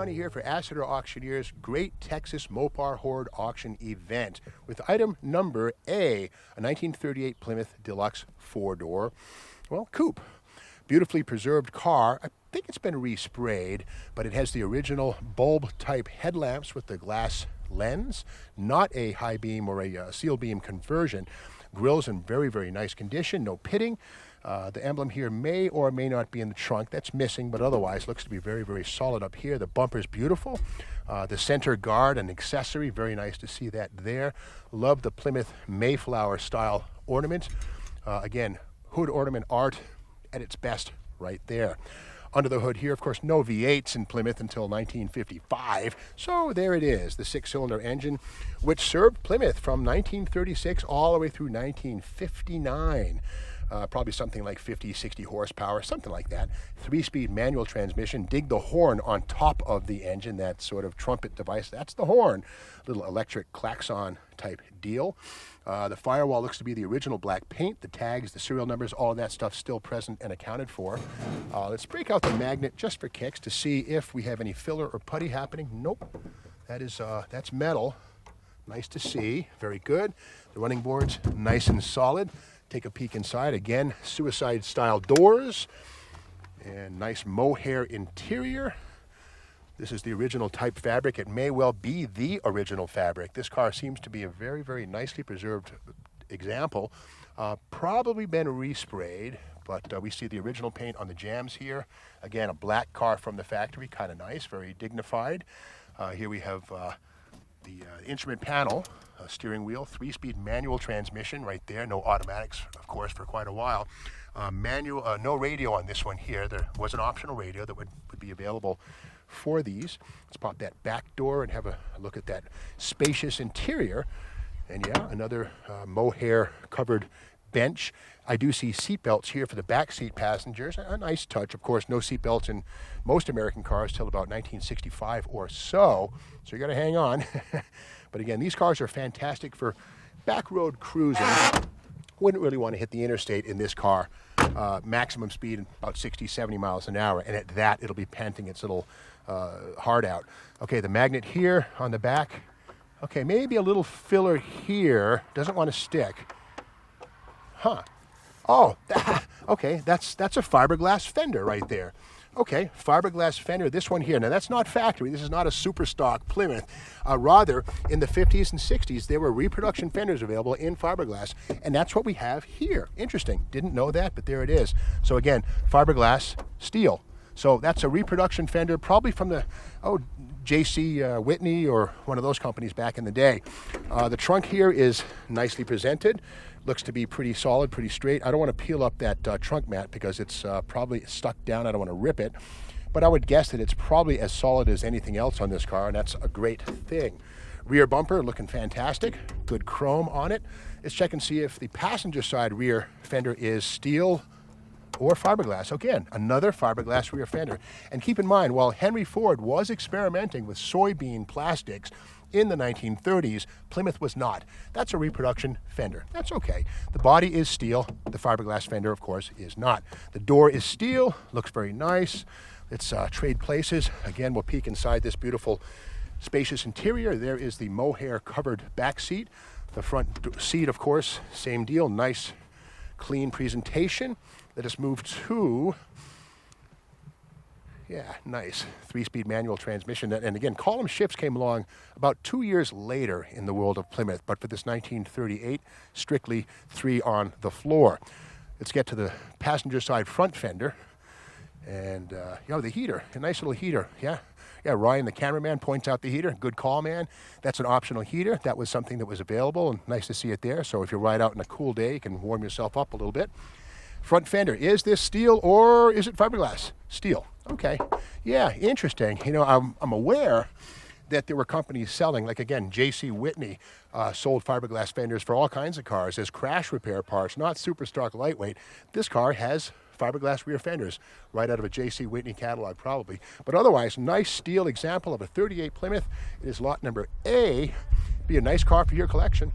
Giuliani here for Asseter Auctioneers' Great Texas Mopar Horde Auction event with item number A, a 1938 Plymouth Deluxe four-door, coupe. Beautifully preserved car. I think it's been resprayed, but it has the original bulb-type headlamps with the glass lens, not a high beam or a seal beam conversion. Grill's in very, very nice condition, no pitting. The emblem here may or may not be in the trunk. That's missing, but otherwise looks to be very, very solid up here. The bumper's beautiful. The center guard, an accessory, very nice to see that there. Love the Plymouth Mayflower style ornament. Again, hood ornament art at its best right there. Under the hood here, of course, no V8s in Plymouth until 1955. So there it is, the six-cylinder engine, which served Plymouth from 1936 all the way through 1959. Probably something like 50, 60 horsepower, something like that. Three-speed manual transmission. Dig the horn on top of the engine, that sort of trumpet device. That's the horn. Little electric klaxon type deal. The firewall looks to be the original black paint. The tags, the serial numbers, all of that stuff still present and accounted for. Let's break out the magnet just for kicks to see if we have any filler or putty happening. Nope. That's metal. Nice to see. Very good. The running board's nice and solid. Take a peek inside. Again, suicide-style doors and nice mohair interior. This is the original type fabric. It may well be the original fabric. This car seems to be a very, very nicely preserved example. Probably been resprayed, but we see the original paint on the jambs here. Again, a black car from the factory, kind of nice, very dignified. Here we have the instrument panel, steering wheel, three-speed manual transmission right there. No automatics, of course, for quite a while. No radio on this one here. There was an optional radio that would be available for these. Let's pop that back door and have a look at that spacious interior. And yeah, another mohair covered bench. I do see seat belts here for the back seat passengers. A nice touch. Of course, no seat belts in most American cars till about 1965 or so. So you got to hang on. But again, these cars are fantastic for back road cruising. Wouldn't really want to hit the interstate in this car. Maximum speed about 60, 70 miles an hour. And at that, it'll be panting its little heart out. Okay, the magnet here on the back. Okay, maybe a little filler here. Doesn't want to stick. Huh. Oh, okay, that's a fiberglass fender right there. Okay, fiberglass fender, this one here. Now, that's not factory. This is not a super stock Plymouth. Rather, in the 50s and 60s, there were reproduction fenders available in fiberglass, and that's what we have here. Interesting. Didn't know that, but there it is. So again, fiberglass steel. So that's a reproduction fender, probably from the, J.C. Whitney or one of those companies back in the day. The trunk here is nicely presented. Looks to be pretty solid, pretty straight. I don't want to peel up that trunk mat because it's probably stuck down. I don't want to rip it. But I would guess that it's probably as solid as anything else on this car, and that's a great thing. Rear bumper looking fantastic. Good chrome on it. Let's check and see if the passenger side rear fender is steel or fiberglass. Again, another fiberglass rear fender. And keep in mind, while Henry Ford was experimenting with soybean plastics in the 1930s, Plymouth was not. That's a reproduction fender. That's okay. The body is steel. The fiberglass fender, of course, is not. The door is steel. Looks very nice. Let's trade places. Again, we'll peek inside this beautiful, spacious interior. There is the mohair covered back seat. The front seat, of course, same deal. Nice, clean presentation. Let us move to, nice three-speed manual transmission. And again, column shifts came along about 2 years later in the world of Plymouth, but for this 1938, strictly three on the floor. Let's get to the passenger side front fender. And, the heater, a nice little heater, yeah, Ryan, the cameraman, points out the heater. Good call, man. That's an optional heater. That was something that was available, and nice to see it there. So if you ride out in a cool day, you can warm yourself up a little bit. Front fender, is this steel or is it fiberglass? Steel. Okay. Yeah, interesting. I'm aware that there were companies selling, like again, J.C. Whitney sold fiberglass fenders for all kinds of cars as crash repair parts, not super stock lightweight. This car has fiberglass rear fenders right out of a J.C. Whitney catalog probably. But otherwise, nice steel example of a 38 Plymouth. It is lot number A. Be a nice car for your collection.